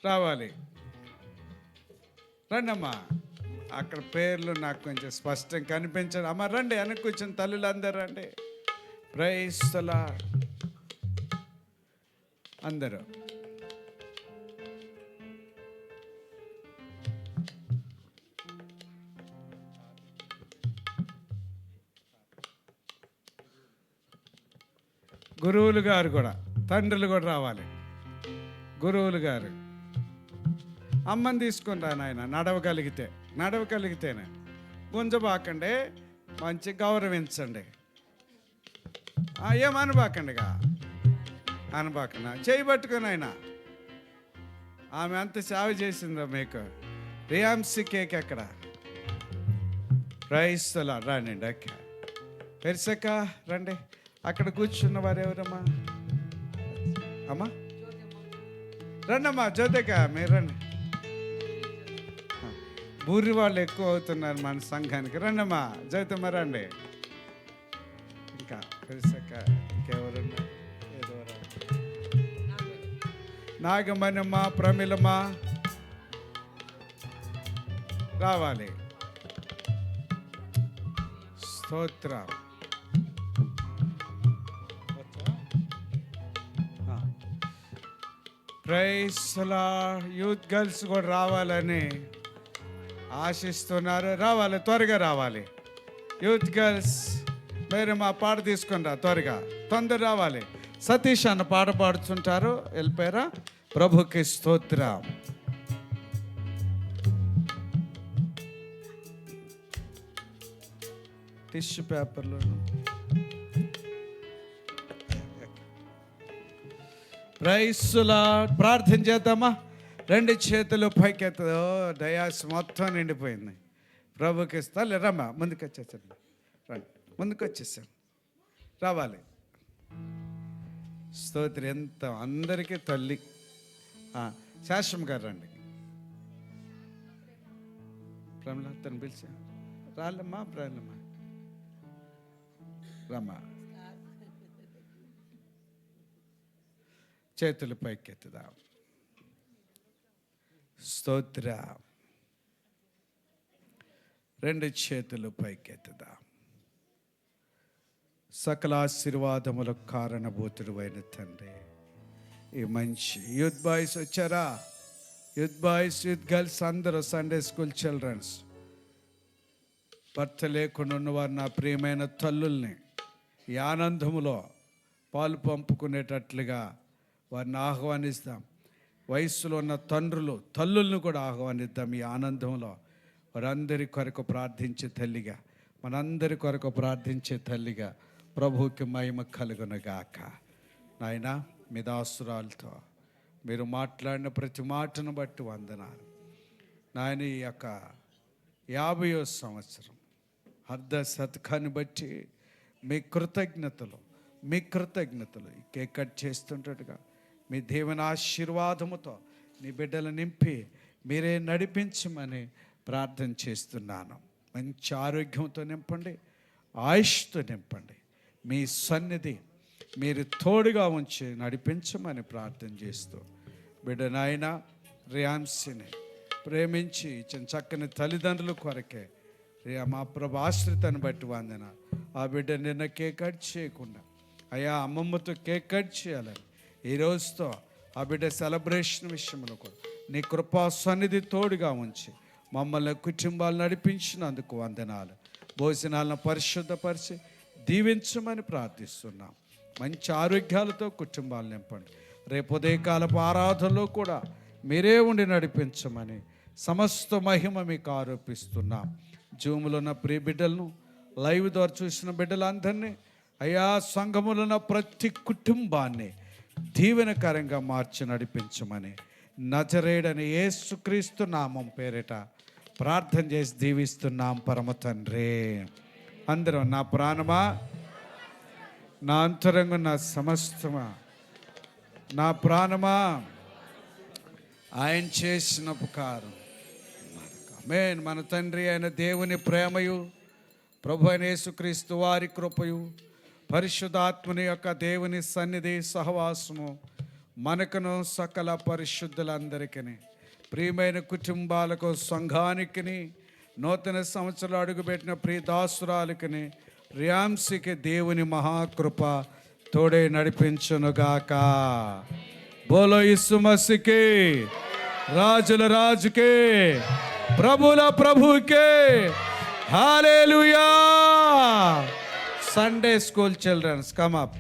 రావాలి. రండి అమ్మా. అక్కడ పేర్లు నాకు కొంచెం స్పష్టం కనిపించండి. అమ్మ రండి, వెనక్కి కూర్చొని తల్లులు అందరూ రండి. Praise the lord. అందరూ గురువులు గారు కూడా, తండ్రులు కూడా రావాలి. గురువులు గారు అమ్మని తీసుకుని రా నాయన. నడవగలిగితేనే గుంజబాకండి, మంచి గౌరవించండి. ఏమనబాకండిగా, అనబాకన్నా చేయబట్టుకుని ఆయన. ఆమె అంత సేవ చేసిందో మీకు. రియామ్సి కేక్ ఎక్కడ? Praise the lord. రండి అక్క, పెరిసక్క రండి. అక్కడ కూర్చున్న వారు ఎవరమ్మా? అమ్మా రండి అమ్మా. జ్యోతిక మీరు రండి. బూరి వాళ్ళు ఎక్కువ అవుతున్నారు మన సంఘానికి. రండమ్మా. జ్యోతిమ్మ రండి. ఇంకా పెరిసక్క, ఇంకెవరన్నా? ఏదో నాగమణమ్మ, ప్రమిలమ్మ రావాలి. స్తోత్రం. Praise the lord. Youth girls కూడా రావాలని ఆశిస్తున్నారు. రావాలి, త్వరగా రావాలి. యూత్ గర్ల్స్ మీరు మా పాట తీసుకుని రా, త్వరగా తొందర రావాలి. సతీష్ అన్న పాట పాడుతుంటారు, వెళ్ళిపోయారా? ప్రభుకి స్తోత్రం. టిష్యూ పేపర్లు ప్రైజ్ ది లార్డ్. ప్రార్థన చేద్దామా? రెండు చేతులు పైకెత్తదో. డయాస్ మొత్తం నిండిపోయింది. ప్రభుకి ఇస్తాలే. రమ్మా, ముందుకు వచ్చేసాను. రండి, ముందుకు వచ్చేసాను. రావాలి. స్తోత్రం. ఎంత అందరికీ తల్లి. శాశ్వం గారు రండి. ప్రమిళ తను పిలిచా. రాళ్ళమ్మా, ప్రాణమ్మా, రమ్మా. చేతులు పైకెత్తుదాం. స్తోత్ర. రెండు చేతులు పైకెత్తుదాం. సకల ఆశీర్వాదములకు కారణభూతుడు అయిన తండ్రి, ఈ మంచి యూత్ బాయ్స్ వచ్చారా? యూత్ బాయ్స్, యూత్ గర్ల్స్ అందరూ, సండే స్కూల్ చిల్డ్రన్స్, భర్త లేకుండా ఉన్నవారు, నా ప్రియమైన తల్లుల్ని ఈ ఆనందములో పాలు పంపుకునేటట్లుగా వారిని ఆహ్వానిస్తాం. వయస్సులో ఉన్న తల్లుల్ని కూడా ఆహ్వానిద్దాం. ఈ ఆనందంలో వారందరి కొరకు ప్రార్థించే తల్లిగా, మనందరి కొరకు ప్రార్థించే తల్లిగా ప్రభువుకి మహిమ కలుగునుగాక. నాయన, మీ దాసురాలతో మీరు మాట్లాడిన ప్రతి మాటను బట్టి వందనాలు నాయన. ఈ యొక్క 50వ సంవత్సరం అర్ధ శతకాన్ని బట్టి మీ కృతజ్ఞతలు ఈ కేక్ కట్ చేస్తుంటట్టుగా మీ దేవుని ఆశీర్వాదముతో నీ బిడ్డలు నింపి మీరే నడిపించమని ప్రార్థన చేస్తున్నాను. మంచి ఆరోగ్యంతో నింపండి, ఆయుష్తో నింపండి. మీ సన్నిధి మీరు తోడుగా ఉంచి నడిపించమని ప్రార్థన చేస్తూ బిడ్డ నాయన రియాన్సీని ప్రేమించి ఇచ్చిన చక్కని తల్లిదండ్రుల కొరకే మా ప్రభు ఆశ్రితను బట్టి వందన. ఆ బిడ్డ నిన్న కేక్ కట్ చేయకుండా అయ్యా అమ్మమ్మతో కేక్ కట్ చేయాలని ఈ రోజుతో ఆ బిడ్డ సెలబ్రేషన్ విషయంలో కూడా నీ కృపా సన్నిధి తోడుగా ఉంచి మమ్మల్ని కుటుంబాలు నడిపించినందుకు వందనాలు. భోజనాలను పరిశుద్ధపరిచి దీవించమని ప్రార్థిస్తున్నాం. మంచి ఆరోగ్యాలతో కుటుంబాలు నింపండి. రేపు ఉదయకాలపు ఆరాధనలో కూడా మీరే ఉండి నడిపించమని సమస్త మహిమ మీకు ఆరోపిస్తున్నాం. జూములో ఉన్న ప్రియ బిడ్డలను, లైవ్ ద్వారా చూసిన బిడ్డలందరినీ, అయా సంఘములో ఉన్న ప్రతి కుటుంబాన్ని దీవెనకరంగా మార్చి నడిపించమని నజరేయుడైన యేసుక్రీస్తు నామం పేరిట ప్రార్థన చేసి దీవిస్తున్నాం పరమ తండ్రి. అందరం నా ప్రాణమా, నా అంతరంగం, నా సమస్తమా, నా ప్రాణమా ఆయన చేసిన ఉపకారం. ఆమేన్. మన తండ్రి అయిన దేవుని ప్రేమయు, ప్రభు అయిన యేసుక్రీస్తు వారి కృపయు, పరిశుద్ధాత్మని యొక్క దేవుని సన్నిధి సహవాసము మనకును సకల పరిశుద్ధులందరికీ, ప్రియమైన కుటుంబాలకు, సంఘానికి, నూతన సంవత్సరాలు అడుగుపెట్టిన ప్రియ దాసురాలకి, రియాంసికి దేవుని మహాకృప తోడే నడిపించునుగాక. బోలో యేసు మసీకి, రాజుల రాజుకే, ప్రభుల ప్రభుకే hallelujah. Sunday school childrens come up.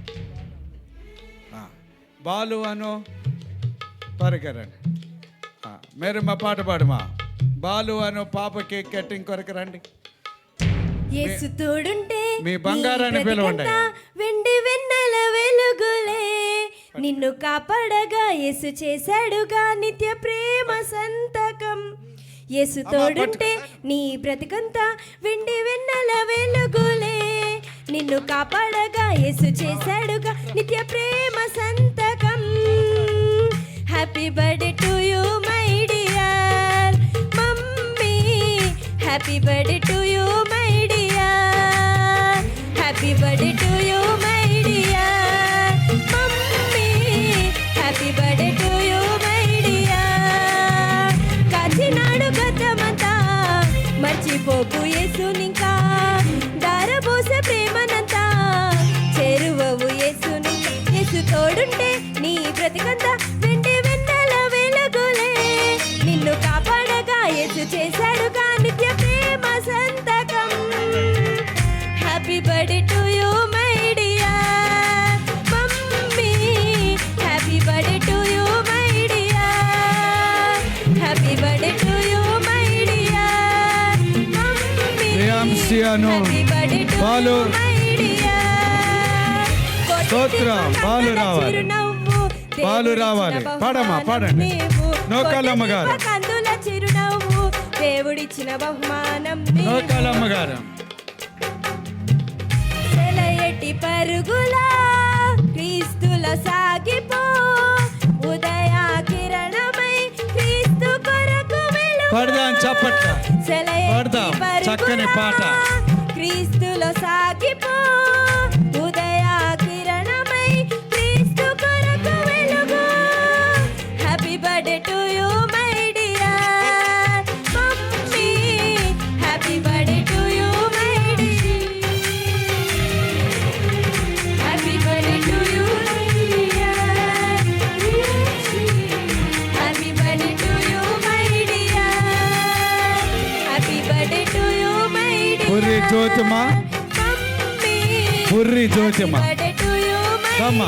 బాలు అను పరిగరండి. మీరు మా పాట పాడమా. బాలు అను పాప కేక్ కటింగ్ కొరకు రండి. యేసు తోడుంటే మీ బంగారాన్ని పిలవండి. వెండి వెన్నెల వెలుగులే నిన్ను కాపాడగా యేసు చేశాడుగా నిత్య ప్రేమ సంతకం. యేసు తోడుంటే నీ బ్రతికంతా వెండి వెన్నెల వెలుగులే నిన్ను కాపాడగా యేసు చేశాడుగా నిత్య ప్రేమ సంతకం. Happy birthday to you my dear mummy, happy birthday to you my dear, happy birthday to you my dear mummy, happy birthday to you my dear. కాచినాడు గతమంతా మర్చిపోకు యేసునింకా, దారబోసే ప్రేమనంతా చేరువవు యేసుని. యేసు తోడుంటే నీ బ్రతికంతా వెండి వెన్నెల వెలుగులే నిన్ను కాపాడగా యేసు చేశాడుగా నిత్య ప్రేమ సంతకం. Happy birthday to you my dear mummy, happy birthday to you my dear, happy birthday to you my dear mummy, happy birthday to you my dear. స్తోత్రం. బాలు రావాలి, బాలు రావాలి. పాడమ్మా, పాడండి. నోకాలమ్మ గారు, కందుల చిరునవ్వు దేవుడిచ్చిన బహుమానం. నోకాలమ్మ గారు. సెలయటి పరుగులా క్రీస్తుల సాగిపో, ఉదయ కిరణమై క్రీస్తు కొరకు వెలుగు. పడదాం చప్పట్ల, పడదాం చక్కని పాట. క్రీస్తులో సాగిపో, ఉదయ కిరణమై క్రీస్తు కొరకు వెలుగు. Happy birthday to you my dear mummy, happy birthday to you my dear, happy birthday to you my dear, happy birthday to you my dear, happy birthday to you my dear. పుర్రి జ్యోతిమా, పుర్రి జ్యోతిమా, కమ్మా.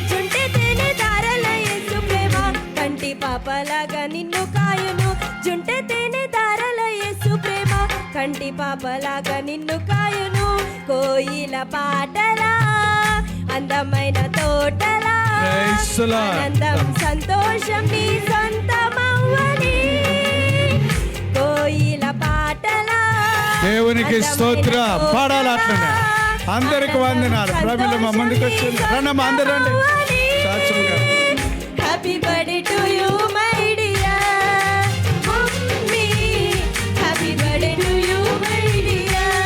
జుంటె తేనె దారల యేసు ప్రేమ కంటి పాపలాగా నిన్ను కాయును. జుంటె తేనె దారల యేసు ప్రేమ కంటి పాపలాగా నిన్ను కాయును. కోయిల పాటలా అందమైన తోటలా ఆనందం సంతోషం నీ సొంతమవ్వని. కోయిల పాటలా దేవునికి స్తోత్ర. పాడాలి అట్లనే. అందరికి వందనాలు. ప్రమిళమ్మ ముందుకు వచ్చింది. రండమ్మా అందరు రండి. Happy birthday to you my dear mummy, happy birthday to you my dear,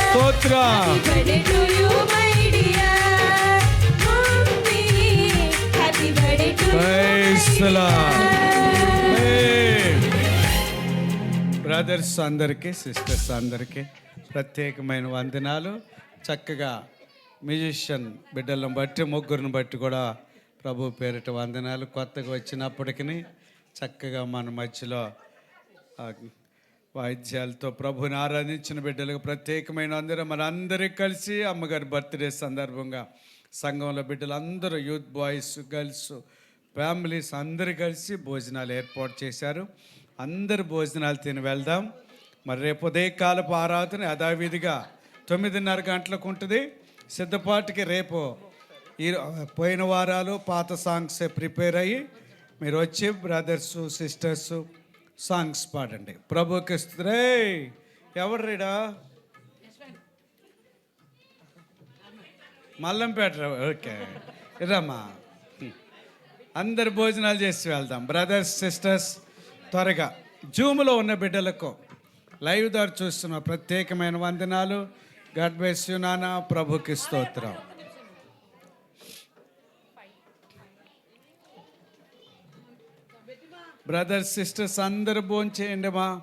స్తోత్ర. Happy birthday to you my dear mummy, happy birthday to you. Praise the lord. Brothers అందరికీ, సిస్టర్స్ అందరికీ ప్రత్యేకమైన వందనాలు. చక్కగా మ్యూజిషియన్ బిడ్డలను బట్టి, ముగ్గురిని బట్టి కూడా ప్రభు పేరిట వందనాలు. కొత్తగా వచ్చినప్పటికీ చక్కగా మన మధ్యలో వాయిద్యాలతో ప్రభుని ఆరాధించిన బిడ్డలకు ప్రత్యేకమైన అందరూ మనందరికీ కలిసి అమ్మగారి బర్త్డే సందర్భంగా సంఘంలో బిడ్డలందరూ, యూత్ బాయ్స్, గర్ల్స్, ఫ్యామిలీస్ అందరూ కలిసి భోజనాలు ఏర్పాటు చేశారు. అందరు భోజనాలు తిని వెళ్దాం. మరి రేపు ఉదయకాలపు ఆరాధన యథావిధిగా 9:30 గంటలకు ఉంటుంది. సిద్ధపాటుకి రేపు ఈ పోయిన వారాలు పాత సాంగ్స్ ప్రిపేర్ అయ్యి మీరు వచ్చి బ్రదర్స్, సిస్టర్స్ సాంగ్స్ పాడండి. ప్రభుకి స్తుతి. ఎవరు రీడా? మల్లంపేట. ఓకే ఇదమ్మా. అందరు భోజనాలు చేసి వెళ్దాం. బ్రదర్స్, సిస్టర్స్ త్వరగా. జూమ్లో ఉన్న బిడ్డలకు, లైవ్ ద్వారా చూస్తున్న ప్రత్యేకమైన వందనాలు. గాడ్ బ్లెస్ యు నాన్న. ప్రభుకి స్తోత్రం. బ్రదర్స్ సిస్టర్స్ అందరూ భోంచేయండి మా.